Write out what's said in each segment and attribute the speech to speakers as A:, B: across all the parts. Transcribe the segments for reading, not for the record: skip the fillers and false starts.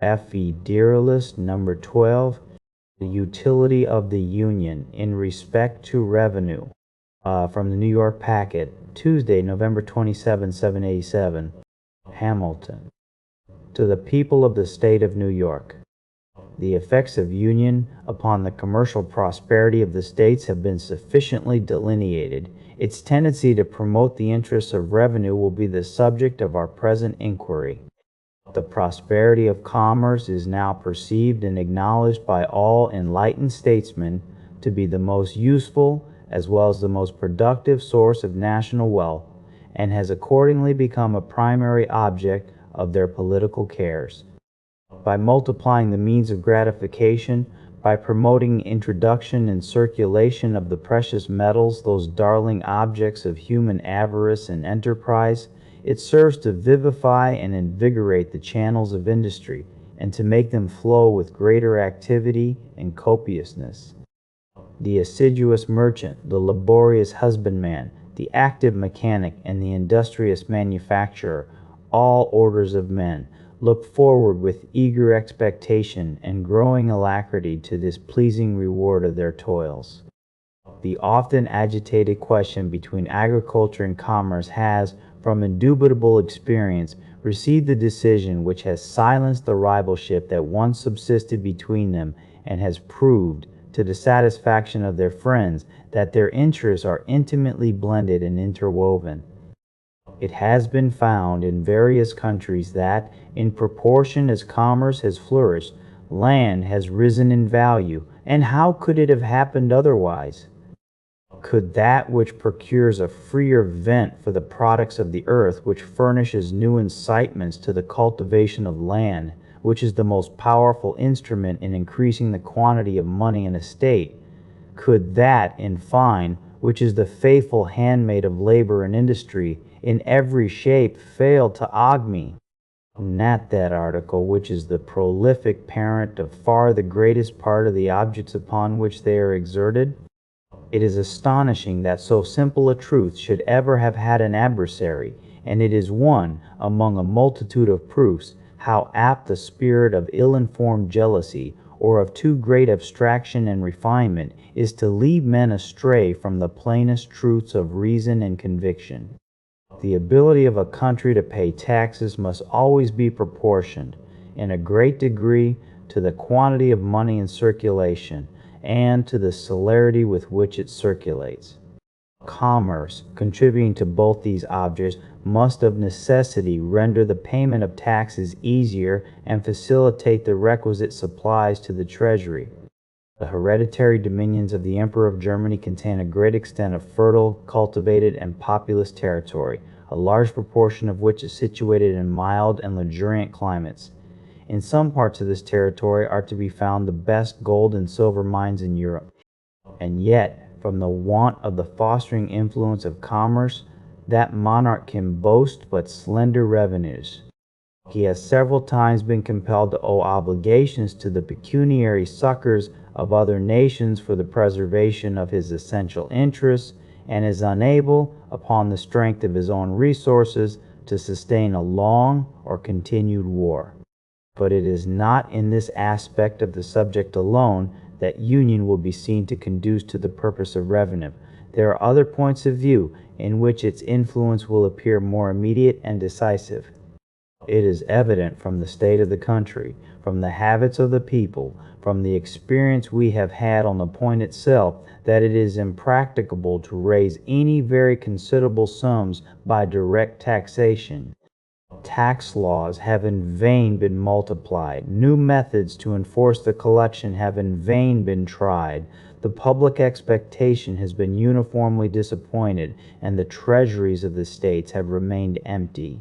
A: Federalist number 12, the utility of the Union in respect to revenue, from the New York Packet, Tuesday, November 27, 787, Hamilton. To the people of the state of New York. The effects of union upon the commercial prosperity of the states have been sufficiently delineated. Its tendency to promote the interests of revenue will be the subject of our present inquiry. The prosperity of commerce is now perceived and acknowledged by all enlightened statesmen to be the most useful as well as the most productive source of national wealth, and has accordingly become a primary object of their political cares. By multiplying the means of gratification, by promoting introduction and circulation of the precious metals, those darling objects of human avarice and enterprise, it serves to vivify and invigorate the channels of industry, and to make them flow with greater activity and copiousness. The assiduous merchant, the laborious husbandman, the active mechanic, and the industrious manufacturer, all orders of men, look forward with eager expectation and growing alacrity to this pleasing reward of their toils. The often agitated question between agriculture and commerce has, from indubitable experience, received the decision which has silenced the rivalship that once subsisted between them, and has proved, to the satisfaction of their friends, that their interests are intimately blended and interwoven. It has been found in various countries that, in proportion as commerce has flourished, land has risen in value, and how could it have happened otherwise? Could that which procures a freer vent for the products of the earth, which furnishes new incitements to the cultivation of land, which is the most powerful instrument in increasing the quantity of money in a state, could that, in fine, which is the faithful handmaid of labor and industry, in every shape fail to augment? Not that article which is the prolific parent of far the greatest part of the objects upon which they are exerted? It is astonishing that so simple a truth should ever have had an adversary, and it is one, among a multitude of proofs, how apt the spirit of ill-informed jealousy, or of too great abstraction and refinement, is to lead men astray from the plainest truths of reason and conviction. The ability of a country to pay taxes must always be proportioned, in a great degree, to the quantity of money in circulation, and to the celerity with which it circulates. Commerce, contributing to both these objects, must of necessity render the payment of taxes easier and facilitate the requisite supplies to the treasury. The hereditary dominions of the Emperor of Germany contain a great extent of fertile, cultivated, and populous territory, a large proportion of which is situated in mild and luxuriant climates. In some parts of this territory are to be found the best gold and silver mines in Europe. And yet, from the want of the fostering influence of commerce, that monarch can boast but slender revenues. He has several times been compelled to owe obligations to the pecuniary succors of other nations for the preservation of his essential interests, and is unable, upon the strength of his own resources, to sustain a long or continued war. But it is not in this aspect of the subject alone that union will be seen to conduce to the purpose of revenue. There are other points of view in which its influence will appear more immediate and decisive. It is evident from the state of the country, from the habits of the people, from the experience we have had on the point itself, that it is impracticable to raise any very considerable sums by direct taxation. Tax laws have in vain been multiplied. New methods to enforce the collection have in vain been tried. The public expectation has been uniformly disappointed, and the treasuries of the states have remained empty.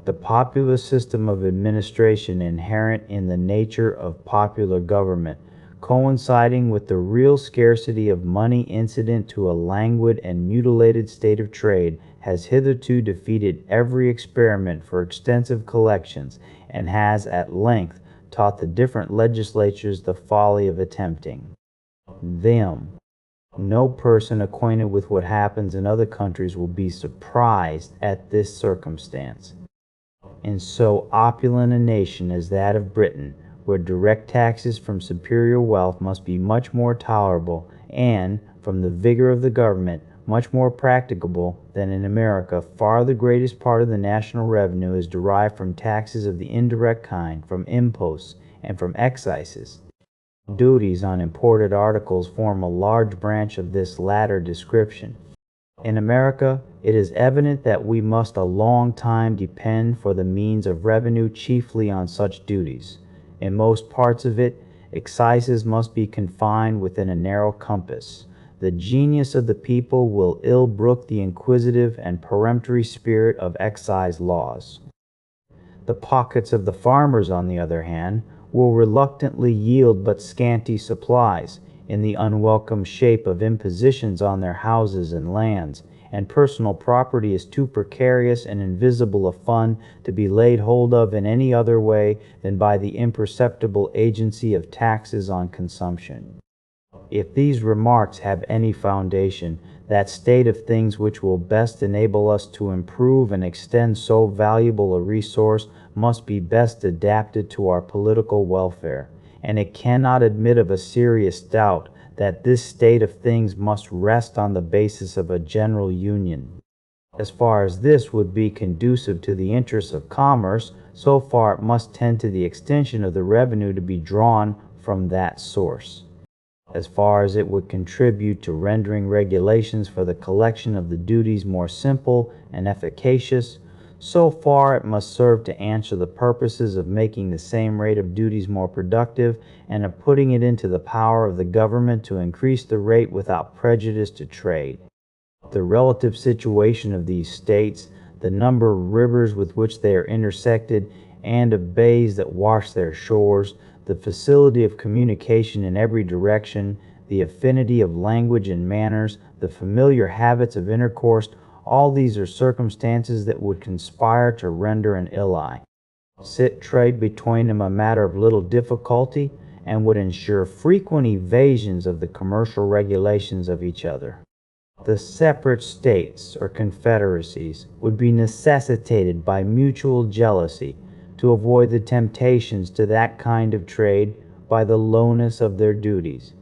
A: The popular system of administration inherent in the nature of popular government, coinciding with the real scarcity of money incident to a languid and mutilated state of trade, has hitherto defeated every experiment for extensive collections, and has at length taught the different legislatures the folly of attempting them. No person acquainted with what happens in other countries will be surprised at this circumstance. In so opulent a nation as that of Britain, where direct taxes from superior wealth must be much more tolerable and, from the vigor of the government, much more practicable than in America, far the greatest part of the national revenue is derived from taxes of the indirect kind, from imposts, and from excises. Duties on imported articles form a large branch of this latter description. In America, it is evident that we must a long time depend for the means of revenue chiefly on such duties. In most parts of it, excises must be confined within a narrow compass. The genius of the people will ill brook the inquisitive and peremptory spirit of excise laws. The pockets of the farmers, on the other hand, will reluctantly yield but scanty supplies, in the unwelcome shape of impositions on their houses and lands, and personal property is too precarious and invisible a fund to be laid hold of in any other way than by the imperceptible agency of taxes on consumption. If these remarks have any foundation, that state of things which will best enable us to improve and extend so valuable a resource must be best adapted to our political welfare, and it cannot admit of a serious doubt that this state of things must rest on the basis of a general union. As far as this would be conducive to the interests of commerce, so far it must tend to the extension of the revenue to be drawn from that source. As far as it would contribute to rendering regulations for the collection of the duties more simple and efficacious, so far it must serve to answer the purposes of making the same rate of duties more productive and of putting it into the power of the government to increase the rate without prejudice to trade. The relative situation of these states, the number of rivers with which they are intersected, and of bays that wash their shores, the facility of communication in every direction, the affinity of language and manners, the familiar habits of intercourse, all these are circumstances that would conspire to render an ally. Trade between them a matter of little difficulty, and would ensure frequent evasions of the commercial regulations of each other. The separate states or confederacies would be necessitated by mutual jealousy to avoid the temptations to that kind of trade by the lowness of their duties.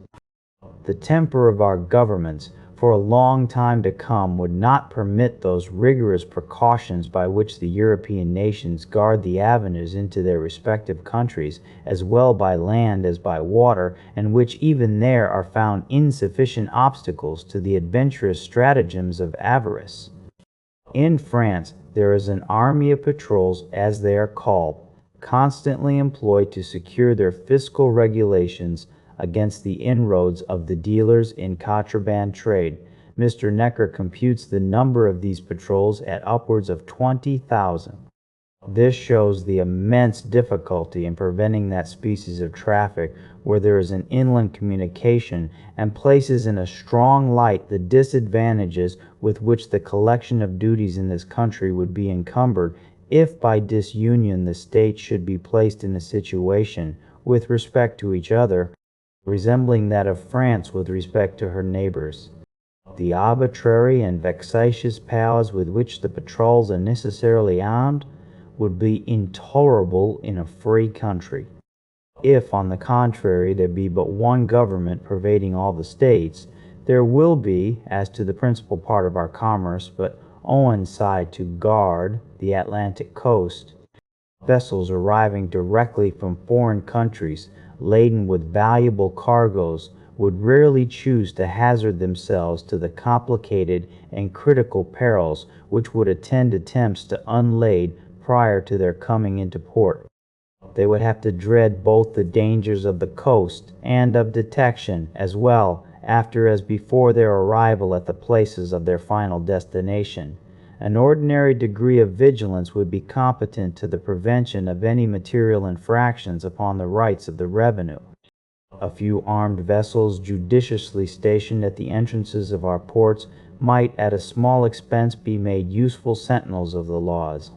A: The temper of our governments for a long time to come would not permit those rigorous precautions by which the European nations guard the avenues into their respective countries, as well by land as by water, and which even there are found insufficient obstacles to the adventurous stratagems of avarice. In France, there is an army of patrols, as they are called, constantly employed to secure their fiscal regulations against the inroads of the dealers in contraband trade. Mr. Necker computes the number of these patrols at upwards of 20,000. This shows the immense difficulty in preventing that species of traffic where there is an inland communication, and places in a strong light the disadvantages with which the collection of duties in this country would be encumbered if by disunion the states should be placed in a situation, with respect to each other, resembling that of France with respect to her neighbors. The arbitrary and vexatious powers with which the patrols are necessarily armed would be intolerable in a free country. If, on the contrary, there be but one government pervading all the states, there will be, as to the principal part of our commerce, but on side to guard the Atlantic coast, vessels arriving directly from foreign countries laden with valuable cargoes would rarely choose to hazard themselves to the complicated and critical perils which would attend attempts to unlade prior to their coming into port. They would have to dread both the dangers of the coast and of detection, as well after as before their arrival at the places of their final destination. An ordinary degree of vigilance would be competent to the prevention of any material infractions upon the rights of the revenue. A few armed vessels judiciously stationed at the entrances of our ports might at a small expense be made useful sentinels of the laws,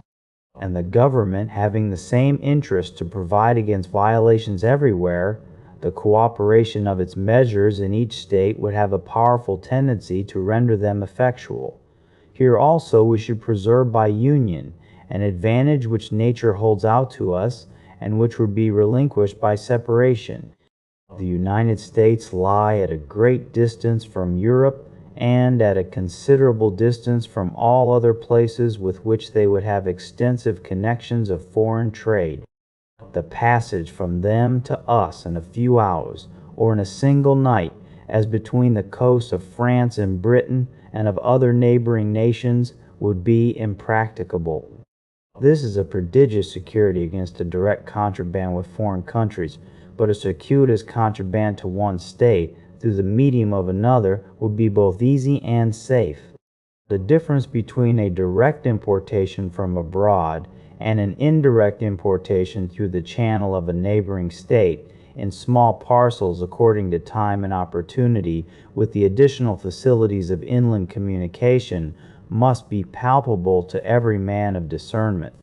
A: and the government, having the same interest to provide against violations everywhere, the cooperation of its measures in each state would have a powerful tendency to render them effectual. Here also we should preserve by union, an advantage which nature holds out to us, and which would be relinquished by separation. The United States lie at a great distance from Europe, and at a considerable distance from all other places with which they would have extensive connections of foreign trade. The passage from them to us in a few hours, or in a single night, as between the coasts of France and Britain and of other neighboring nations, would be impracticable. This is a prodigious security against a direct contraband with foreign countries, but a circuitous contraband to one state through the medium of another would be both easy and safe. The difference between a direct importation from abroad and an indirect importation through the channel of a neighboring state, in small parcels according to time and opportunity, with the additional facilities of inland communication, must be palpable to every man of discernment.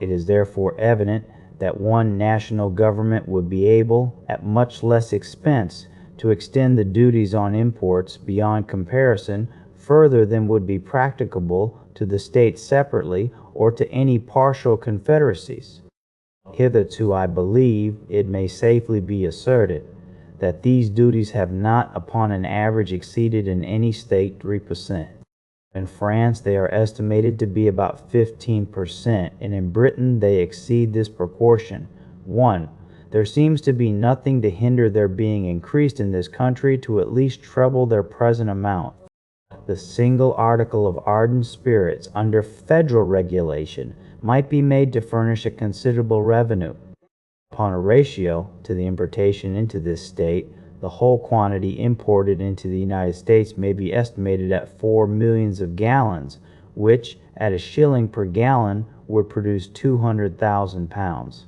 A: It is therefore evident that one national government would be able, at much less expense, to extend the duties on imports beyond comparison further than would be practicable to the states separately or to any partial confederacies. Hitherto, I believe, it may safely be asserted that these duties have not upon an average exceeded in any state 3%. In France, they are estimated to be about 15%, and in Britain they exceed this proportion. 1. There seems to be nothing to hinder their being increased in this country to at least treble their present amount. The single article of ardent spirits under federal regulation might be made to furnish a considerable revenue. Upon a ratio to the importation into this state, the whole quantity imported into the United States may be estimated at 4 millions of gallons, which, at a shilling per gallon, would produce 200,000 pounds.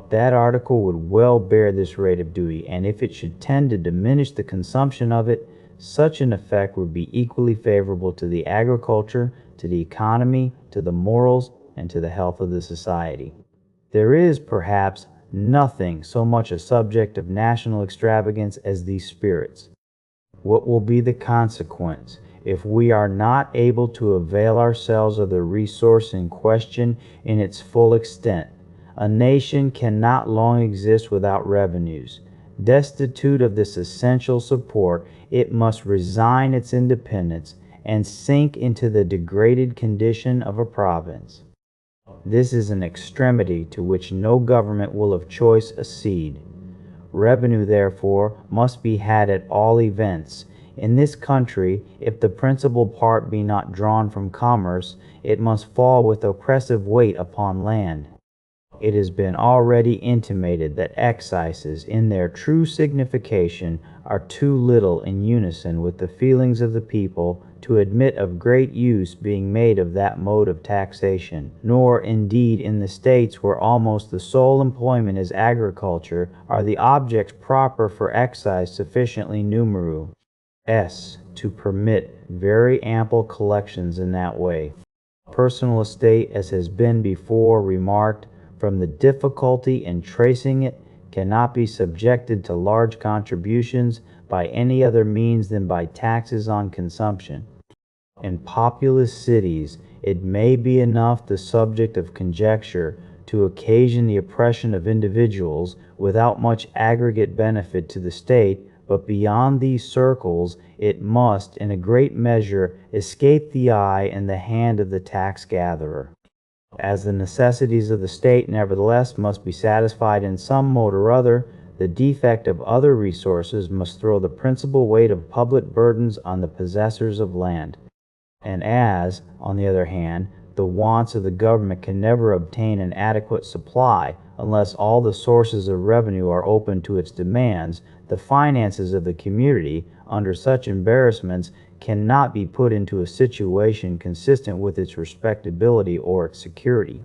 A: That article would well bear this rate of duty, and if it should tend to diminish the consumption of it, such an effect would be equally favorable to the agriculture, to the economy, to the morals, and to the health of the society. There is, perhaps, nothing so much a subject of national extravagance as these spirits. What will be the consequence if we are not able to avail ourselves of the resource in question in its full extent? A nation cannot long exist without revenues. Destitute of this essential support, it must resign its independence and sink into the degraded condition of a province. This is an extremity to which no government will of choice accede. Revenue, therefore, must be had at all events. In this country, if the principal part be not drawn from commerce, it must fall with oppressive weight upon land. It has been already intimated that excises, in their true signification, are too little in unison with the feelings of the people to admit of great use being made of that mode of taxation, nor indeed in the states where almost the sole employment is agriculture are the objects proper for excise sufficiently numerous to permit very ample collections in that way. Personal estate, as has been before remarked, from the difficulty in tracing it, cannot be subjected to large contributions by any other means than by taxes on consumption. In populous cities, it may be enough the subject of conjecture to occasion the oppression of individuals without much aggregate benefit to the state, but beyond these circles it must, in a great measure, escape the eye and the hand of the tax gatherer. As the necessities of the state, nevertheless, must be satisfied in some mode or other, the defect of other resources must throw the principal weight of public burdens on the possessors of land. And as, on the other hand, the wants of the government can never obtain an adequate supply unless all the sources of revenue are open to its demands, the finances of the community, under such embarrassments, cannot be put into a situation consistent with its respectability or its security.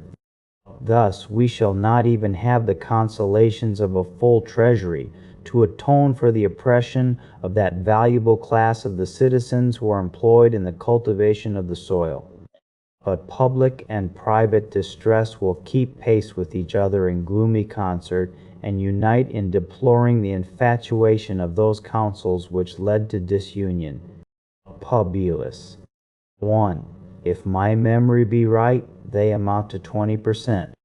A: Thus, we shall not even have the consolations of a full treasury to atone for the oppression of that valuable class of the citizens who are employed in the cultivation of the soil. But public and private distress will keep pace with each other in gloomy concert, and unite in deploring the infatuation of those councils which led to disunion. Publius. 1. If my memory be right, they amount to 20%.